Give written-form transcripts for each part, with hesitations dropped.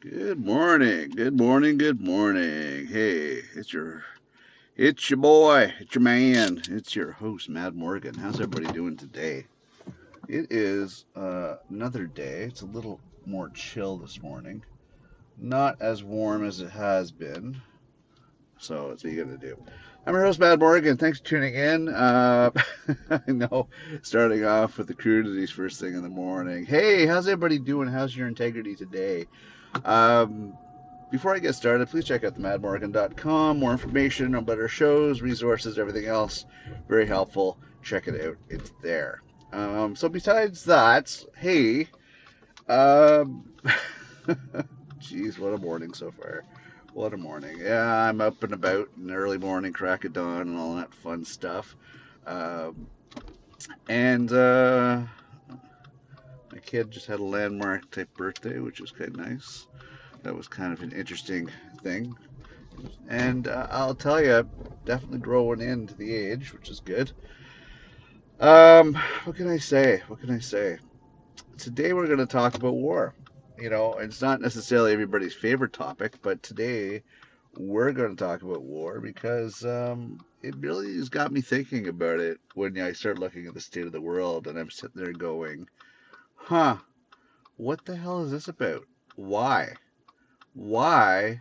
Good morning. Good morning. Good morning. Hey, it's your boy, it's your man, it's your host, Mad Morgan. How's everybody doing today? It is another day. It's a little more chill this morning. Not as warm as it has been. So, what are you gonna do? I'm your host, Mad Morgan. Thanks for tuning in. I know, starting off with the crudities first thing in the morning. Hey, how's everybody doing? How's your integrity today? Um, Before I get started, please check out themadmorgan.com. More information about our shows, resources, everything else. Very helpful. Check it out. It's there. So besides that, hey, um, geez, what a morning so far. What a morning. Yeah, I'm up and about in the early morning, crack of dawn, and all that fun stuff. Um, and my kid just had a landmark type birthday, which was kind of nice. That was kind of an interesting thing. And I'll tell you, definitely growing into the age, which is good. What can I say? What can I say? Today we're going to talk about war. You know, it's not necessarily everybody's favorite topic, but today we're going to talk about war because it really has got me thinking about it when I start looking at the state of the world and I'm sitting there going, huh, what the hell is this about? Why? Why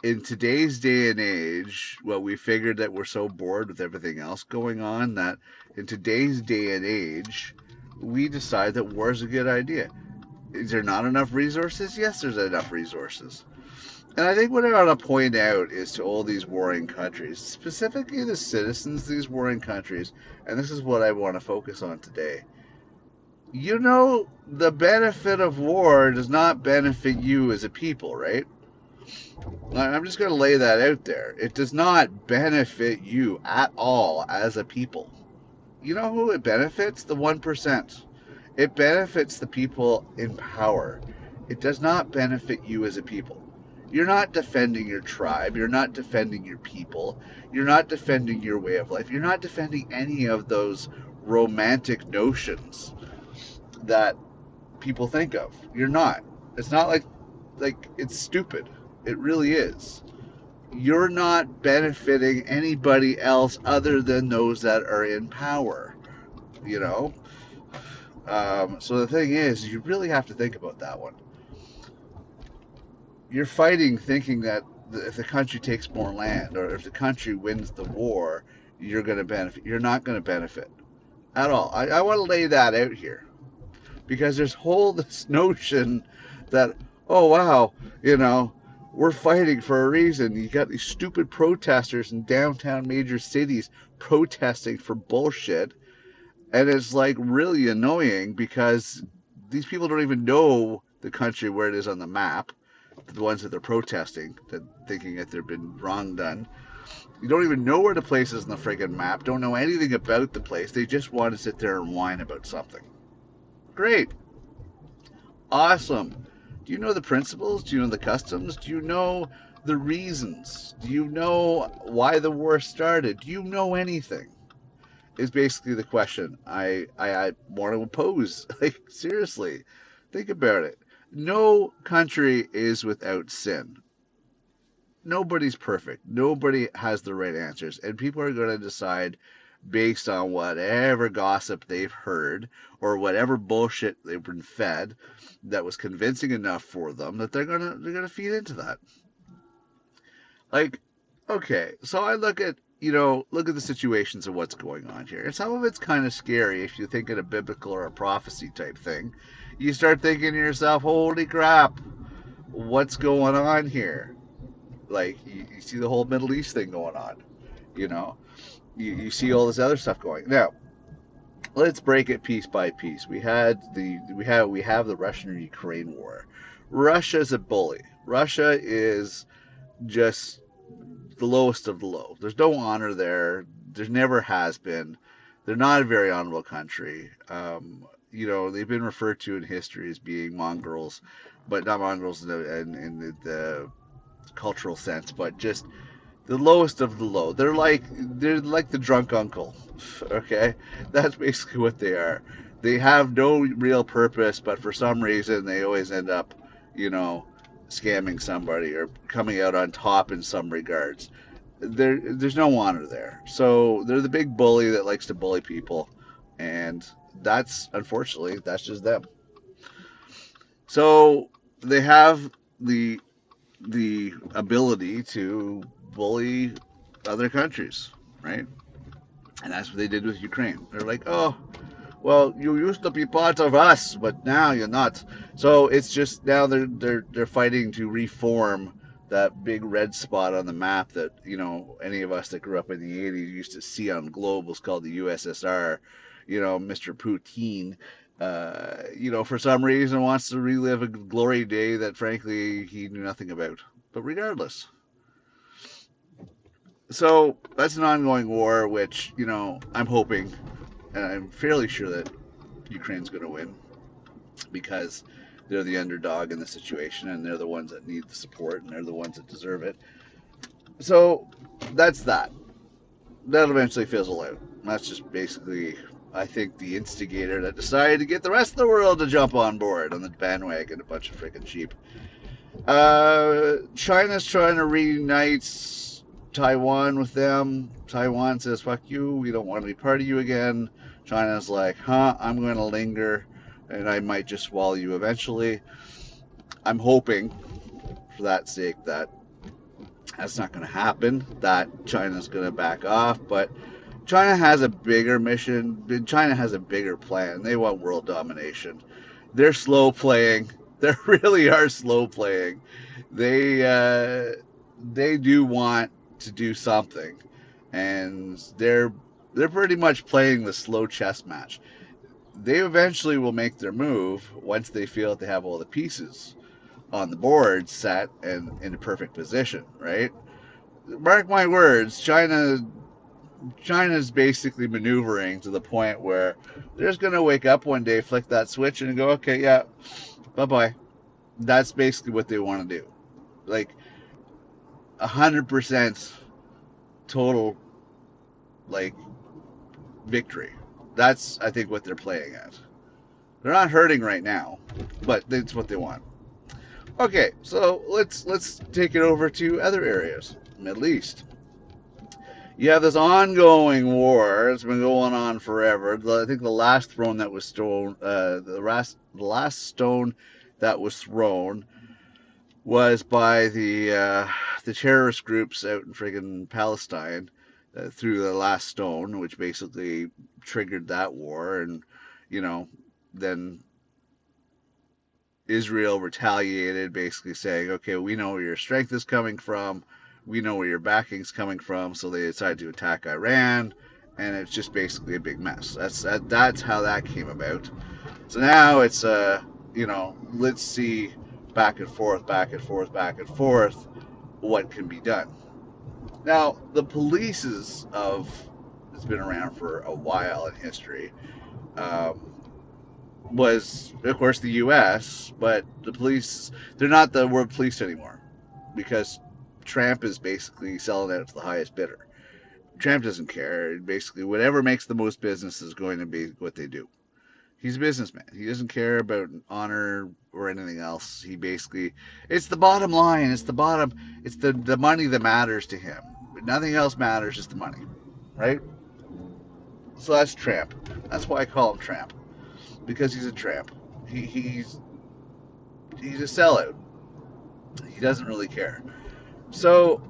in today's day and age, well, we figured that we're so bored with everything else going on that in today's day and age, we decide that war is a good idea. Is there not enough resources? Yes, there's enough resources. And I think what I want to point out is to all these warring countries, specifically the citizens of these warring countries, and this is what I want to focus on today. You know, the benefit of war does not benefit you as a people, right? I'm just going to lay that out there. It does not benefit you at all as a people. You know who it benefits? The 1%. It benefits the people in power. It does not benefit you as a people. You're not defending your tribe. You're not defending your people. You're not defending your way of life. You're not defending any of those romantic notions that people think of. You're not. It's not like it's stupid. It really is. You're not benefiting anybody else other than those that are in power, you know? So the thing is, you really have to think about that one. You're fighting thinking that if the country takes more land or if the country wins the war, you're going to benefit. You're not going to benefit at all. I want to lay that out here because there's whole this notion that, oh, wow, you know, we're fighting for a reason. You got these stupid protesters in downtown major cities protesting for bullshit. And it's like really annoying because these people don't even know the country where it is on the map. The ones that they're protesting, that thinking that they've been wrong done. You don't even know where the place is on the friggin' map. Don't know anything about the place. They just want to sit there and whine about something. Great. Awesome. Do you know the principles? Do you know the customs? Do you know the reasons? Do you know why the war started? Do you know anything? Is basically the question I want to pose. Like, seriously, think about it. No country is without sin. Nobody's perfect. Nobody has the right answers. And people are going to decide based on whatever gossip they've heard or whatever bullshit they've been fed that was convincing enough for them that they're gonna feed into that. Like, okay, so I look at the situations of what's going on here. And some of it's kind of scary if you think in a biblical or a prophecy type thing. You start thinking to yourself, holy crap, what's going on here? Like, you see the whole Middle East thing going on, you know? You see all this other stuff going. Now, let's break it piece by piece. We have the Russian Ukraine war. Russia's a bully. Russia is just the lowest of the low. There's no honor there. There never has been. They're not a very honorable country. They've been referred to in history as being mongrels, but not mongrels in the cultural sense, but just the lowest of the low. They're like the drunk uncle. Okay, that's basically what they are. They have no real purpose, but for some reason they always end up, you know, scamming somebody or coming out on top in some regards. There's no honor there. So they're the big bully that likes to bully people, and that's unfortunately that's just them. So they have the ability to bully other countries, right? And that's what they did with Ukraine. They're like, oh, well, you used to be part of us, but now you're not. So it's just now they're fighting to reform that big red spot on the map that any of us that grew up in the '80s used to see on globals called the USSR. Mr. Putin. For some reason wants to relive a glory day that frankly he knew nothing about. But regardless, so that's an ongoing war, which I'm hoping, and I'm fairly sure that Ukraine's going to win because they're the underdog in the situation and they're the ones that need the support and they're the ones that deserve it. So that's that. That'll eventually fizzle out. That's just basically, I think, the instigator that decided to get the rest of the world to jump on board on the bandwagon, a bunch of freaking sheep. China's trying to reunite Taiwan with them. Taiwan says, fuck you, we don't want to be part of you again. China's like, I'm going to linger and I might just swallow you eventually. I'm hoping, for that sake, that that's not going to happen, that China's going to back off. But China has a bigger mission. China has a bigger plan. They want world domination. They're slow playing. They really are slow playing. They do want to do something, and they're pretty much playing the slow chess match. They eventually will make their move once they feel that they have all the pieces on the board set and in a perfect position, right? Mark my words, China's basically maneuvering to the point where they're just gonna wake up one day, flick that switch, and go, okay, yeah, bye bye. That's basically what they want to do. Like 100% total like victory. That's I think what they're playing at. They're not hurting right now, but that's what they want. Okay, so let's take it over to other areas. Middle East. You have this ongoing war. It's been going on forever. I think the last throne that was thrown, the last stone that was thrown was by the terrorist groups out in friggin' Palestine through the last stone, which basically triggered that war, and you know then Israel retaliated, basically saying, okay, we know where your strength is coming from, we know where your backing's coming from, so they decided to attack Iran, and it's just basically a big mess. That's how that came about. So now it's let's see back and forth, back and forth, back and forth, what can be done. Now the polices of it's been around for a while in history. Um, was, of course, the U.S., but the police, they're not the world police anymore because Trump is basically selling out to the highest bidder. Trump doesn't care. Basically, whatever makes the most business is going to be what they do. He's a businessman. He doesn't care about honor or anything else. He basically, it's the bottom line. It's the money that matters to him. Nothing else matters, just the money, right? So that's Trump. That's why I call him Trump, because he's a tramp. He's a sellout. He doesn't really care. So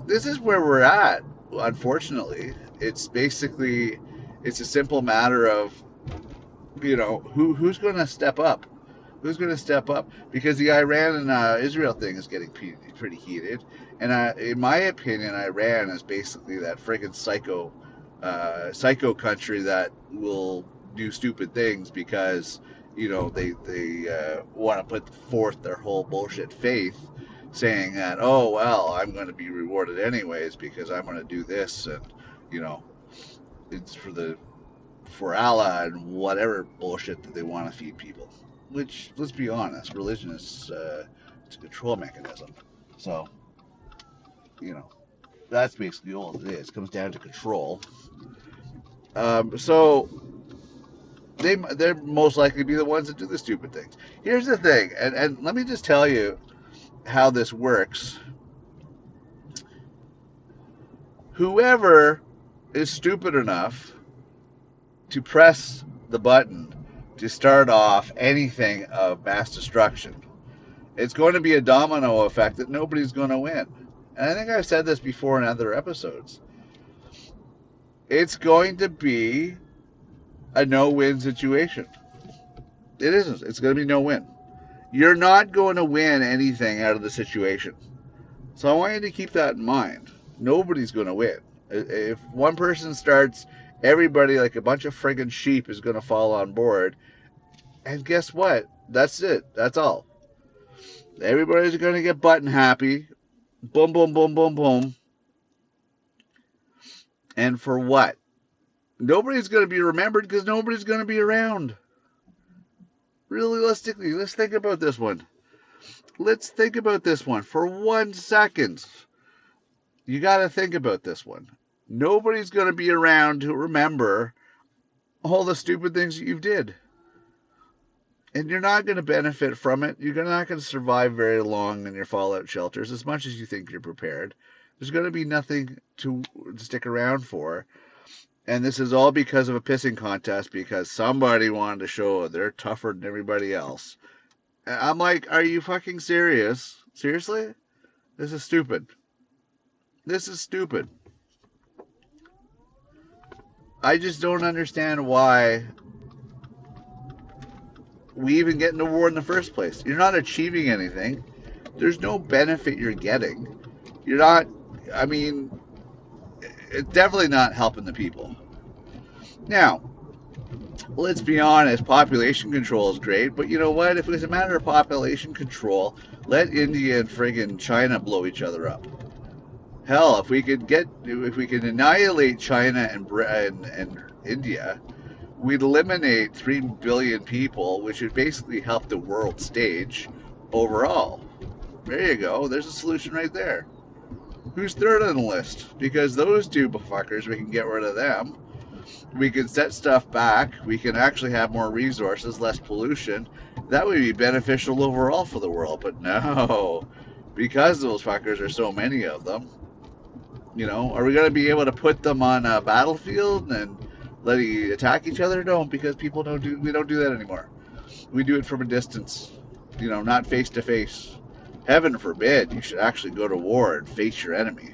this is where we're at. Unfortunately, it's basically it's a simple matter of who's going to step up. Who's going to step up? Because the Iran and Israel thing is getting pretty heated, and in my opinion, Iran is basically that friggin' psycho country that will do stupid things because they want to put forth their whole bullshit faith, saying that, oh well, I'm going to be rewarded anyways because I'm going to do this, and you know it's for Allah and whatever bullshit that they want to feed people. Which, let's be honest, religion is it's a control mechanism. So that's basically all it is. It comes down to control. So they're most likely to be the ones that do the stupid things. Here's the thing, and let me just tell you how this works. Whoever is stupid enough to press the button to start off anything of mass destruction, it's going to be a domino effect that nobody's going to win. And I think I've said this before in other episodes. It's going to be a no-win situation. It isn't. It's going to be no-win. You're not going to win anything out of the situation. So I want you to keep that in mind. Nobody's going to win. If one person starts, everybody, like a bunch of friggin' sheep, is going to fall on board. And guess what? That's it. That's all. Everybody's going to get button happy. Boom, boom, boom, boom, boom. And for what? Nobody's going to be remembered because nobody's going to be around. Realistically, let's think about this one. Let's think about this one for 1 second. You got to think about this one. Nobody's going to be around to remember all the stupid things that you did. And you're not going to benefit from it. You're not going to survive very long in your fallout shelters as much as you think you're prepared. There's going to be nothing to stick around for. And this is all because of a pissing contest because somebody wanted to show they're tougher than everybody else. And I'm like, are you fucking serious? Seriously? This is stupid. This is stupid. I just don't understand why we even get into war in the first place. You're not achieving anything. There's no benefit you're getting. You're not, I mean, it's definitely not helping the people. Now, let's be honest, population control is great, but you know what? If it was a matter of population control, let India and friggin' China blow each other up. Hell, if we could annihilate China and India, we'd eliminate 3 billion people, which would basically help the world stage overall. There you go. There's a solution right there. Who's third on the list? Because those two fuckers, we can get rid of them. We can set stuff back. We can actually have more resources, less pollution. That would be beneficial overall for the world. But no, because those fuckers are so many of them, you know, are we going to be able to put them on a battlefield and let you attack each other? No, because we don't do that anymore. We do it from a distance, you know, not face to face. Heaven forbid you should actually go to war and face your enemy.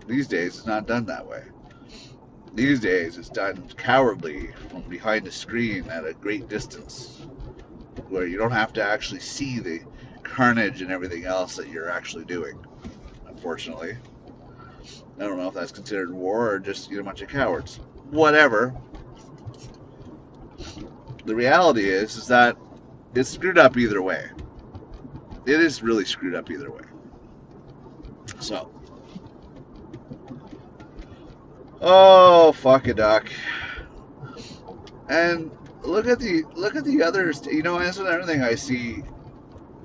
These days it's not done that way. These days it's done cowardly from behind a screen at a great distance, where you don't have to actually see the carnage and everything else that you're actually doing, unfortunately. I don't know if that's considered war or just, you know, a bunch of cowards. Whatever. The reality is that it's screwed up either way. It is really screwed up either way. So, oh fuck a duck. And look at the others. You know, that's another thing I see.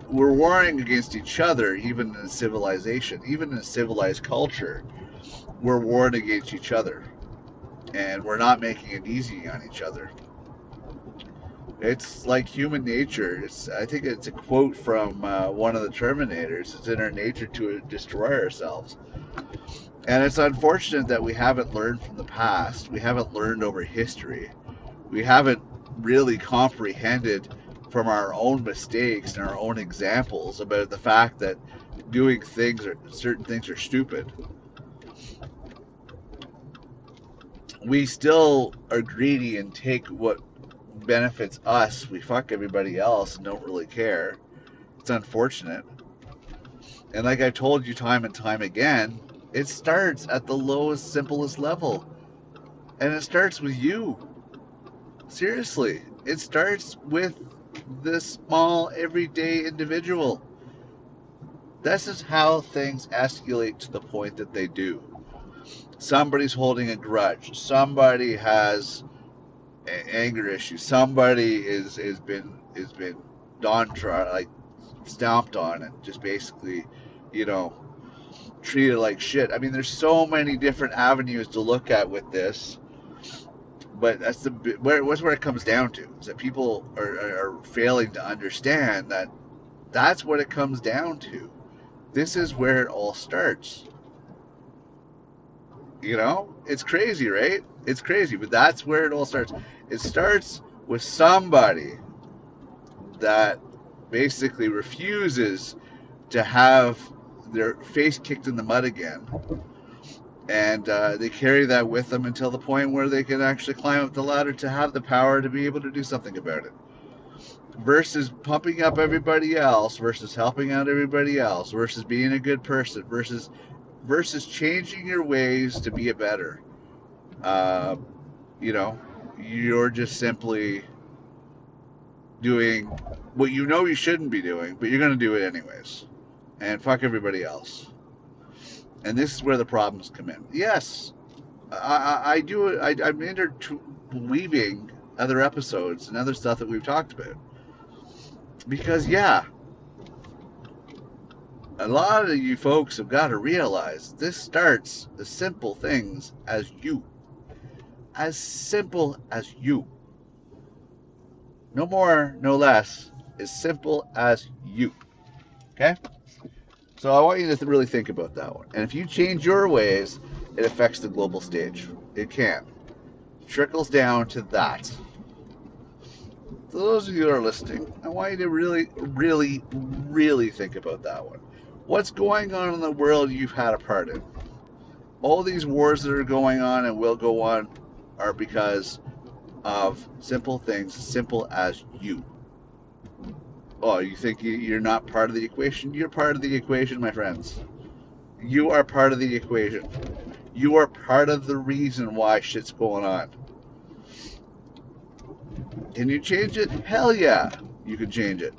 We're warring against each other, even in civilization, even in a civilized culture. We're warring against each other, and we're not making it easy on each other. It's like human nature. I think it's a quote from one of the Terminators. It's in our nature to destroy ourselves. And it's unfortunate that we haven't learned from the past. We haven't learned over history. We haven't really comprehended from our own mistakes and our own examples about the fact that doing certain things are stupid. We still are greedy and take what benefits us. We fuck everybody else and don't really care. It's unfortunate. And like I've told you time and time again, it starts at the lowest, simplest level. And it starts with you. Seriously. It starts with this small, everyday individual. This is how things escalate to the point that they do. Somebody's holding a grudge. Somebody has anger issues. Somebody has been stomped on and just basically, you know, treated like shit. I mean, there's so many different avenues to look at with this. But that's what's where it comes down to, is that people are failing to understand that that's what it comes down to. This is where it all starts. It's crazy, right? It's crazy, but that's where it all starts. It starts with somebody that basically refuses to have their face kicked in the mud again, and they carry that with them until the point where they can actually climb up the ladder to have the power to be able to do something about it. Versus pumping up everybody else, versus helping out everybody else, versus being a good person, versus changing your ways to be a better. Uh, you know, you're just simply doing what you know you shouldn't be doing, but you're going to do it anyways. And fuck everybody else. And this is where the problems come in. Yes, I do it. I'm interweaving other episodes and other stuff that we've talked about. Because, yeah, a lot of you folks have got to realize this starts as simple things as you. As simple as you. No more, no less. As simple as you. Okay? So I want you to really think about that one. And if you change your ways, it affects the global stage. It can. It trickles down to that. So those of you that are listening, I want you to really, really, really think about that one. What's going on in the world you've had a part in? All these wars that are going on and will go on are because of simple things, simple as you. Oh, you think you're not part of the equation? You're part of the equation, my friends. You are part of the equation. You are part of the reason why shit's going on. Can you change it? Hell yeah, you can change it.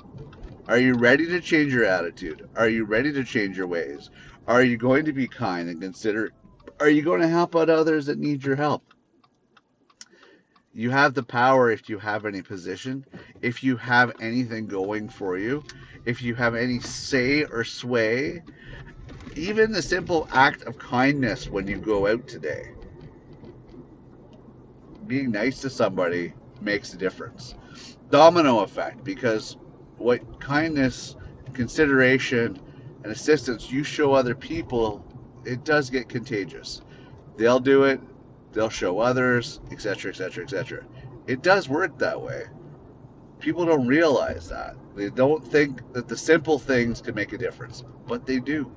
Are you ready to change your attitude? Are you ready to change your ways? Are you going to be kind and considerate? Are you going to help out others that need your help? You have the power if you have any position, if you have anything going for you, if you have any say or sway, even the simple act of kindness when you go out today. Being nice to somebody makes a difference. Domino effect, because what kindness, consideration, and assistance you show other people, it does get contagious. They'll do it, they'll show others, etc., etc., etc. It does work that way. People don't realize that. They don't think that the simple things can make a difference, but they do.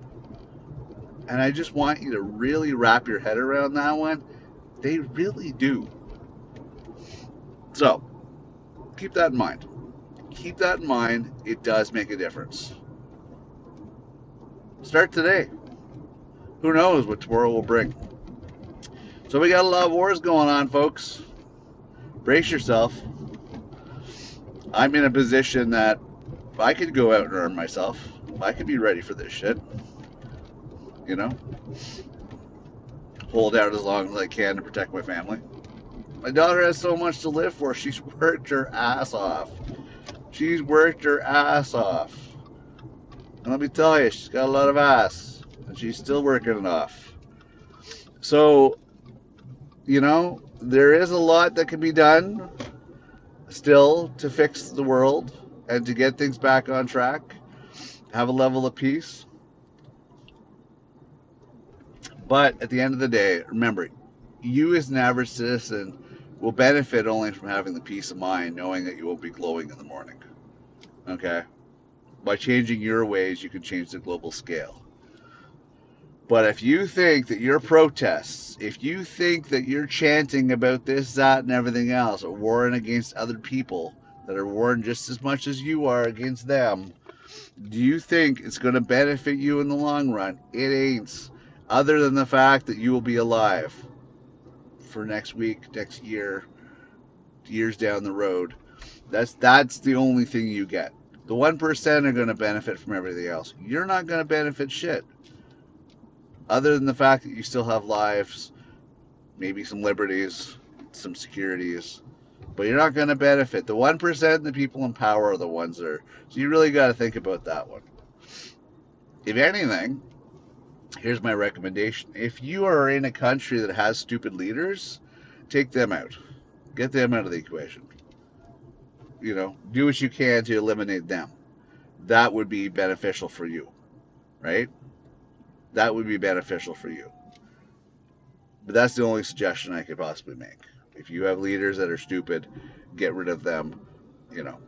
And I just want you to really wrap your head around that one. They really do. So, keep that in mind. Keep that in mind. It does make a difference. Start today. Who knows what tomorrow will bring? So we got a lot of wars going on, folks. Brace yourself. I'm in a position that I could go out and arm myself. I could be ready for this shit. You know? Hold out as long as I can to protect my family. My daughter has so much to live for. She's worked her ass off. She's worked her ass off. And let me tell you, she's got a lot of ass. And she's still working it off. So, there is a lot that can be done still to fix the world and to get things back on track. Have a level of peace. But at the end of the day, remember, you as an average citizen will benefit only from having the peace of mind, knowing that you won't be glowing in the morning. Okay? By changing your ways, you can change the global scale. But if you think that your protests, if you think that you're chanting about this, that, and everything else, or warring against other people that are warring just as much as you are against them, do you think it's going to benefit you in the long run? It ain't. Other than the fact that you will be alive for next week, next year, years down the road. That's the only thing you get. The 1% are going to benefit from everything else. You're not going to benefit shit. Other than the fact that you still have lives, maybe some liberties, some securities, but you're not going to benefit. The 1%, the people in power, are the ones that are. So you really got to think about that one. If anything, here's my recommendation. If you are in a country that has stupid leaders, take them out. Get them out of the equation. Do what you can to eliminate them. That would be beneficial for you, right? That would be beneficial for you. But that's the only suggestion I could possibly make. If you have leaders that are stupid, get rid of them, you know.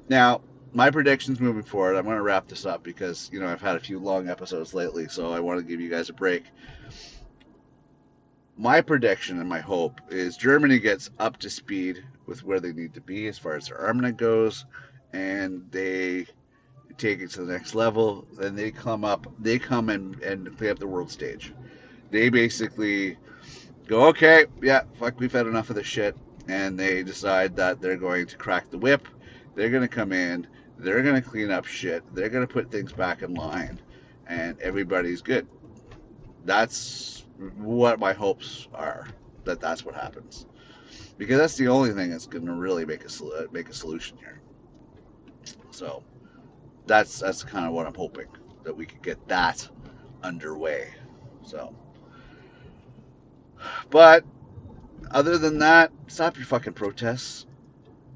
Now, my predictions moving forward, I'm going to wrap this up because, I've had a few long episodes lately, so I want to give you guys a break. My prediction and my hope is Germany gets up to speed with where they need to be as far as their armament goes, and they take it to the next level. Then they come and play up the world stage. They basically go, okay, yeah, fuck, we've had enough of this shit, and they decide that they're going to crack the whip. They're going to come in. They're going to clean up shit. They're going to put things back in line, and everybody's good. That's what my hopes are. That's what happens, because that's the only thing that's going to really make a solution here. So that's kind of what I'm hoping, that we could get that underway. So, but other than that, stop your fucking protests.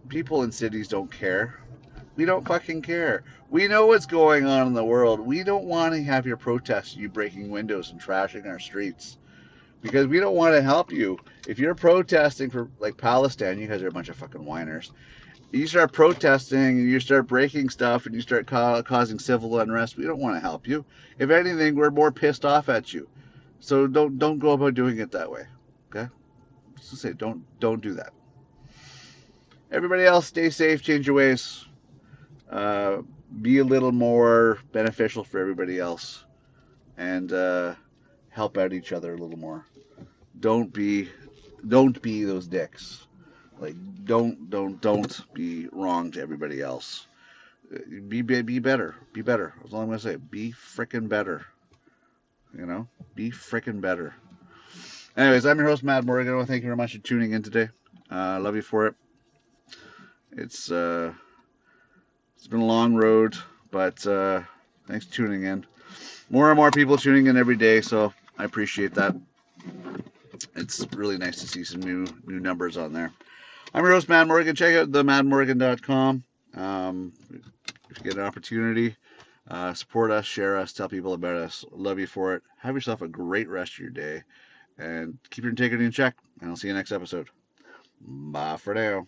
People in cities don't care. We don't fucking care. We know what's going on in the world. We don't want to have your protests, you breaking windows and trashing our streets, because we don't want to help you. If you're protesting for, like, Palestine, you guys are a bunch of fucking whiners. You start protesting and you start breaking stuff and you start causing civil unrest. We don't want to help you. If anything, we're more pissed off at you. So don't go about doing it that way. Okay? Just to say, don't do that. Everybody else, stay safe, change your ways, be a little more beneficial for everybody else, and help out each other a little more. Don't be those dicks. Like, don't be wrong to everybody else. Be better. Be better. That's all I'm gonna say. Be frickin' better. Be frickin' better. Anyways, I'm your host, Matt Morgan. Thank you very much for tuning in today. Love you for it. It's been a long road, but thanks for tuning in. More and more people tuning in every day, so I appreciate that. It's really nice to see some new numbers on there. I'm your host, Matt Morgan. Check out themadmorgan.com. If you get an opportunity, support us, share us, tell people about us. Love you for it. Have yourself a great rest of your day, and keep your integrity in check. And I'll see you next episode. Bye for now.